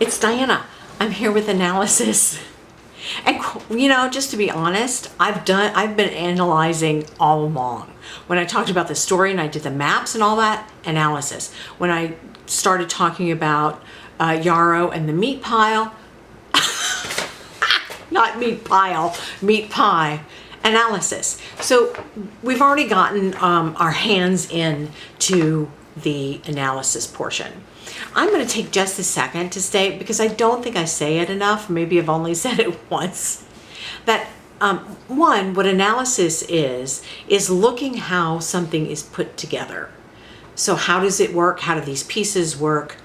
It's Diana. I'm here with analysis. And you know, just to be honest, I've been analyzing all along. When I talked about the story and I did the maps and all that, analysis. When I started talking about Yarrow and the meat pile, not meat pile, meat pie, analysis. So we've already gotten our hands in to the analysis portion. I'm going to take just a second to say, because I don't think I say it enough, maybe I've only said it once, that one, what analysis is looking how something is put together. So how does it work? How do these pieces work?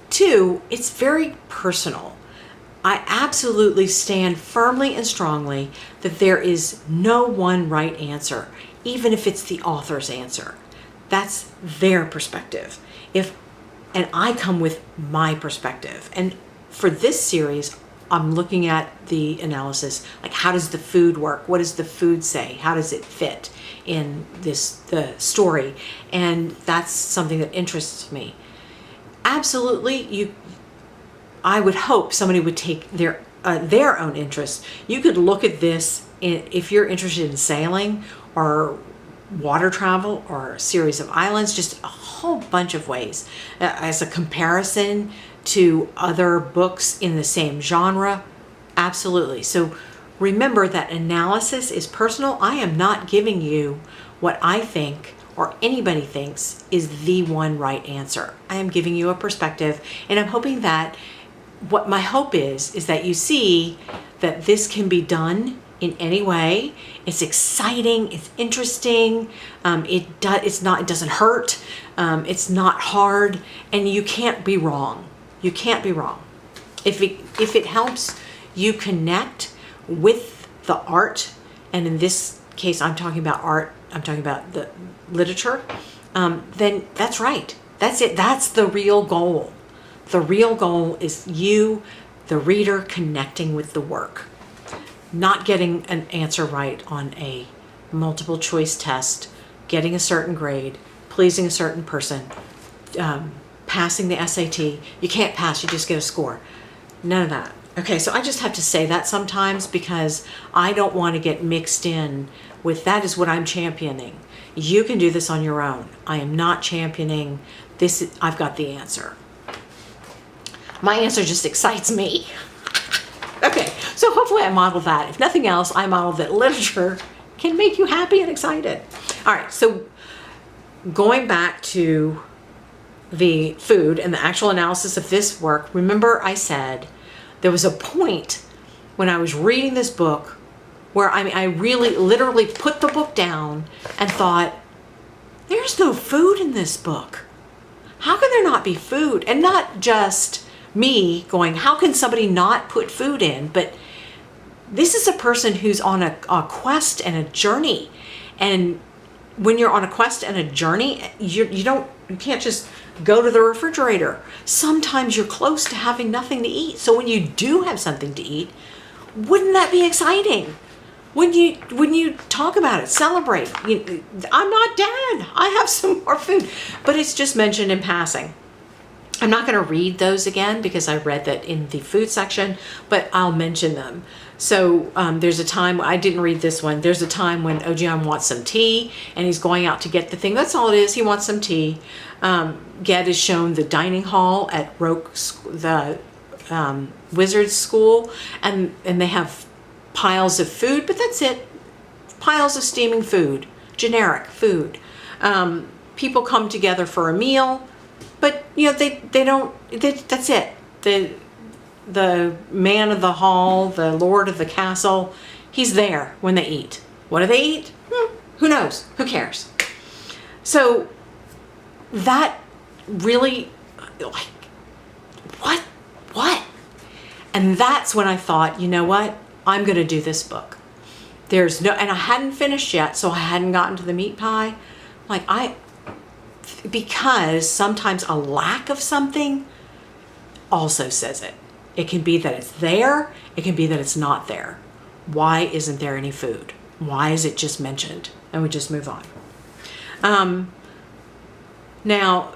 Two, it's very personal. I absolutely stand firmly and strongly that there is no one right answer, even if it's the author's answer. That's their perspective. And I come with my perspective. And for this series, I'm looking at the analysis, like how does the food work? What does the food say? How does it fit in the story? And that's something that interests me. Absolutely, I would hope somebody would take their own interest. You could look at this if you're interested in sailing or water travel or a series of islands, just a whole bunch of ways as a comparison to other books in the same genre. Absolutely. So remember that analysis is personal. I am not giving you what I think or anybody thinks is the one right answer. I am giving you a perspective, and I'm hoping that what my hope is that you see that this can be done in any way. It's exciting, it's interesting, it doesn't hurt, it's not hard, and you can't be wrong. You can't be wrong. If it helps you connect with the art, and in this case I'm talking about art, I'm talking about the literature, then that's right. That's it. That's the real goal. The real goal is you, the reader, connecting with the work. Not getting an answer right on a multiple choice test, getting a certain grade, pleasing a certain person, passing the SAT. You can't pass, you just get a score. None of that. Okay, so I just have to say that sometimes because I don't want to get mixed in with that is what I'm championing. You can do this on your own. I am not championing this. I've got the answer. My answer just excites me. Okay, so hopefully I modeled that. If nothing else, I modeled that literature can make you happy and excited. All right, so going back to the food and the actual analysis of this work, remember I said there was a point when I was reading this book where I really literally put the book down and thought, there's no food in this book. How can there not be food? And not just me going, how can somebody not put food in? But this is a person who's on a quest and a journey. And when you're on a quest and a journey, you can't just go to the refrigerator. Sometimes you're close to having nothing to eat. So when you do have something to eat, wouldn't that be exciting? When you talk about it, celebrate. I'm not dead. I have some more food. But it's just mentioned in passing. I'm not going to read those again because I read that in the food section, but I'll mention them. So there's a time, I didn't read this one, there's a time when Ojian wants some tea and he's going out to get the thing. That's all it is, he wants some tea. Ged is shown the dining hall at the Wizard School, and they have piles of food, but that's it. Piles of steaming food, generic food. People come together for a meal. But that's it. The man of the hall, the lord of the castle, he's there when they eat. What do they eat? Who knows? Who cares? So that really, like, what? And that's when I thought, you know what? I'm going to do this book. And I hadn't finished yet, so I hadn't gotten to the meat pie. Because sometimes a lack of something also says it. It can be that it's there. It can be that it's not there. Why isn't there any food? Why is it just mentioned? And we just move on. Now,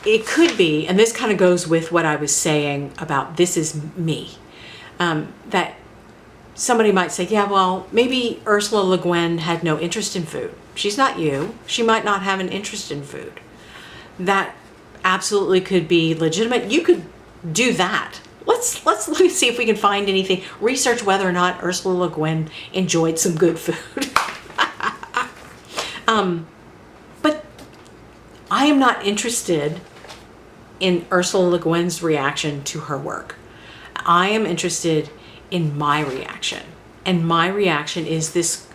it could be, and this kind of goes with what I was saying about this is me, that somebody might say, yeah, well, maybe Ursula Le Guin had no interest in food. She's not you. She might not have an interest in food. That absolutely could be legitimate. You could do that. Let's look and see if we can find anything. Research whether or not Ursula Le Guin enjoyed some good food. But I am not interested in Ursula Le Guin's reaction to her work. I am interested in my reaction. And my reaction is this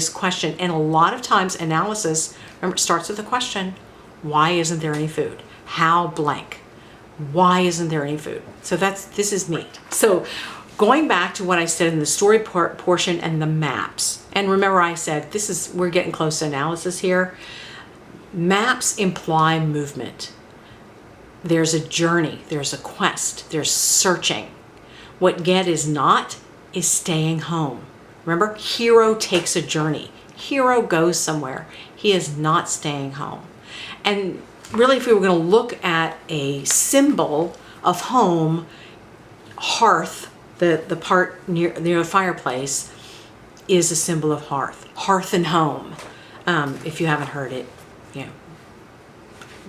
question. And a lot of times analysis, remember, starts with a question. Why isn't there any food? How blank? Why isn't there any food? So this is me. So going back to what I said in the story portion and the maps. And remember I said, we're getting close to analysis here. Maps imply movement. There's a journey, there's a quest, there's searching. What Ged is not is staying home. Remember, hero takes a journey. Hero goes somewhere. He is not staying home. And really, if we were going to look at a symbol of home, hearth, the part near the fireplace, is a symbol of hearth. Hearth and home, if you haven't heard it,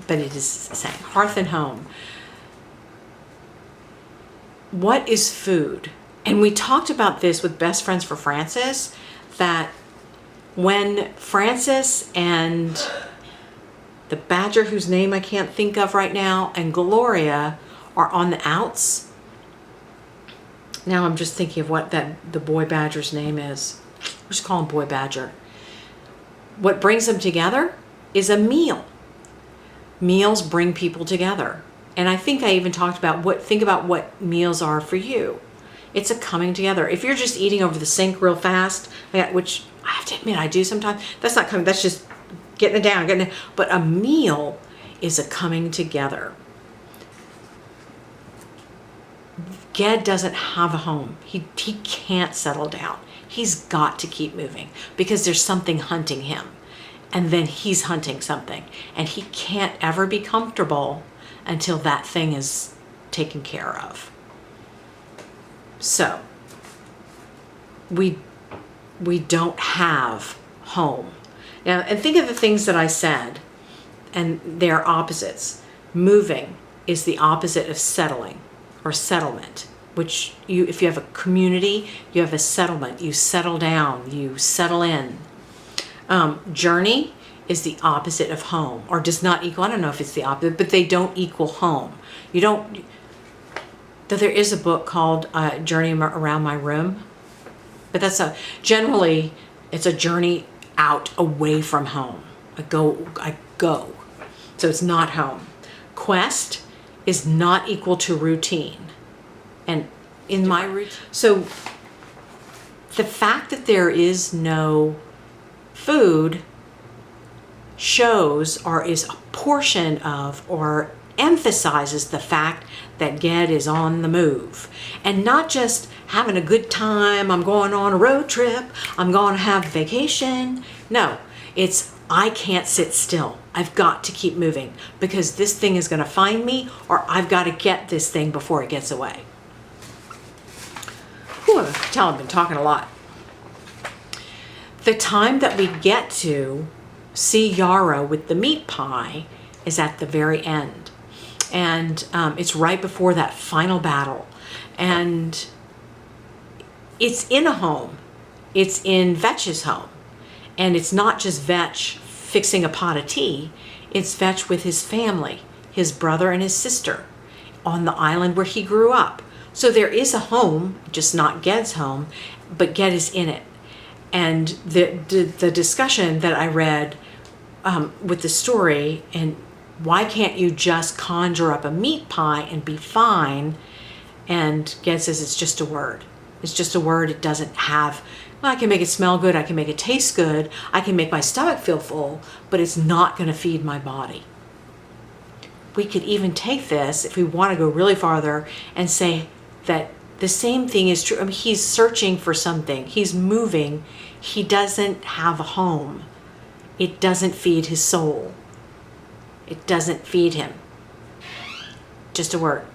but it is saying hearth and home. What is food? And we talked about this with Best Friends for Francis, that when Francis and the badger, whose name I can't think of right now, and Gloria are on the outs. Now I'm just thinking of what the boy badger's name is. We'll just call him Boy Badger. What brings them together is a meal. Meals bring people together. And I think I even talked about think about what meals are for you. It's a coming together. If you're just eating over the sink real fast, which I have to admit I do sometimes, that's not coming, that's just getting it down, but a meal is a coming together. Ged doesn't have a home. He can't settle down. He's got to keep moving because there's something hunting him. And then he's hunting something. And he can't ever be comfortable until that thing is taken care of. So, we don't have home. Now, and think of the things that I said, and they're opposites. Moving is the opposite of settling or settlement, which if you have a community, you have a settlement. You settle down, you settle in. Journey is the opposite of home, or does not equal, I don't know if it's the opposite, but they don't equal home. You don't, though there is a book called Journey Around My Room, but generally it's a journey out away from home. I go. So it's not home. Quest is not equal to routine. And in my routine, so the fact that there is no food shows or is a portion of or emphasizes the fact that Ged is on the move, and not just having a good time, I'm going on a road trip, I'm going to have a vacation. No, it's I can't sit still. I've got to keep moving because this thing is going to find me, or I've got to get this thing before it gets away. Whew, I can tell I've been talking a lot. The time that we get to see Yarrow with the meat pie is at the very end. And it's right before that final battle. And it's in a home. It's in Vetch's home. And it's not just Vetch fixing a pot of tea. It's Vetch with his family, his brother and his sister, on the island where he grew up. So there is a home, just not Ged's home, but Ged is in it. And the discussion that I read with the story, and why can't you just conjure up a meat pie and be fine? And Ged says it's just a word. It's just a word. It doesn't have, well, I can make it smell good. I can make it taste good. I can make my stomach feel full, but it's not going to feed my body. We could even take this, if we want to go really farther, and say that the same thing is true. I mean, he's searching for something. He's moving. He doesn't have a home. It doesn't feed his soul. It doesn't feed him. just a word.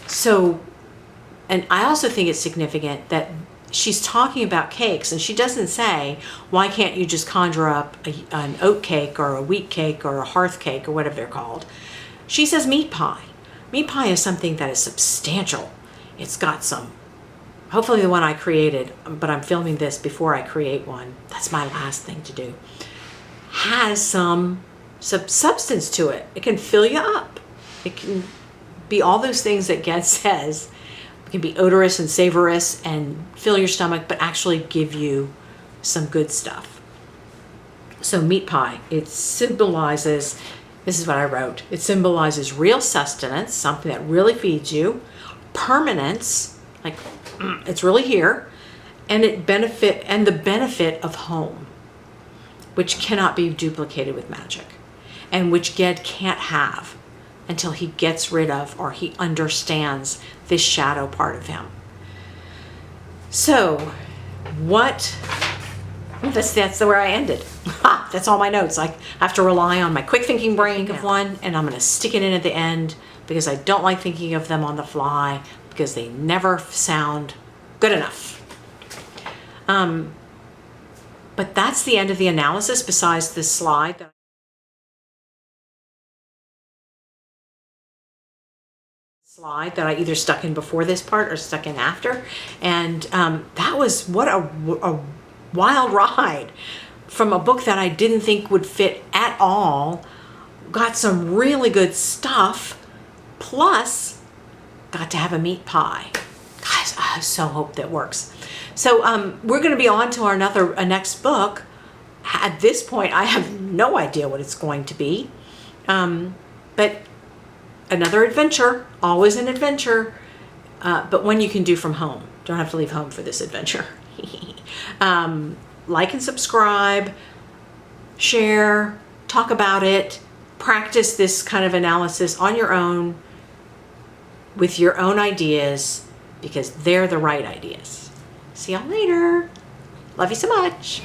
So, and I also think it's significant that she's talking about cakes, and she doesn't say, why can't you just conjure up an oat cake or a wheat cake or a hearth cake or whatever they're called. She says meat pie. Meat pie is something that is substantial. It's got some, hopefully the one I created, but I'm filming this before I create one. That's my last thing to do. Has some substance to it. It can fill you up. It can be all those things that Get says. It can be odorous and savorous and fill your stomach, but actually give you some good stuff. So meat pie, it symbolizes, this is what I wrote, it symbolizes real sustenance, something that really feeds you, permanence, like it's really here, and the benefit of home, which cannot be duplicated with magic, and which Ged can't have until he gets rid of or he understands this shadow part of him. So that's where I ended. That's all my notes. I have to rely on my quick thinking brain of one, and I'm going to stick it in at the end because I don't like thinking of them on the fly because they never sound good enough. But that's the end of the analysis besides this slide that I either stuck in before this part or stuck in after. And that was what a wild ride from a book that I didn't think would fit at all. Got some really good stuff, plus got to have a meat pie. Guys, I so hope that works. So we're going to be on to our next book. At this point, I have no idea what it's going to be. But another adventure, always an adventure, but one you can do from home. Don't have to leave home for this adventure. Like and subscribe, share, talk about it, practice this kind of analysis on your own with your own ideas because they're the right ideas. See y'all later. Love you so much.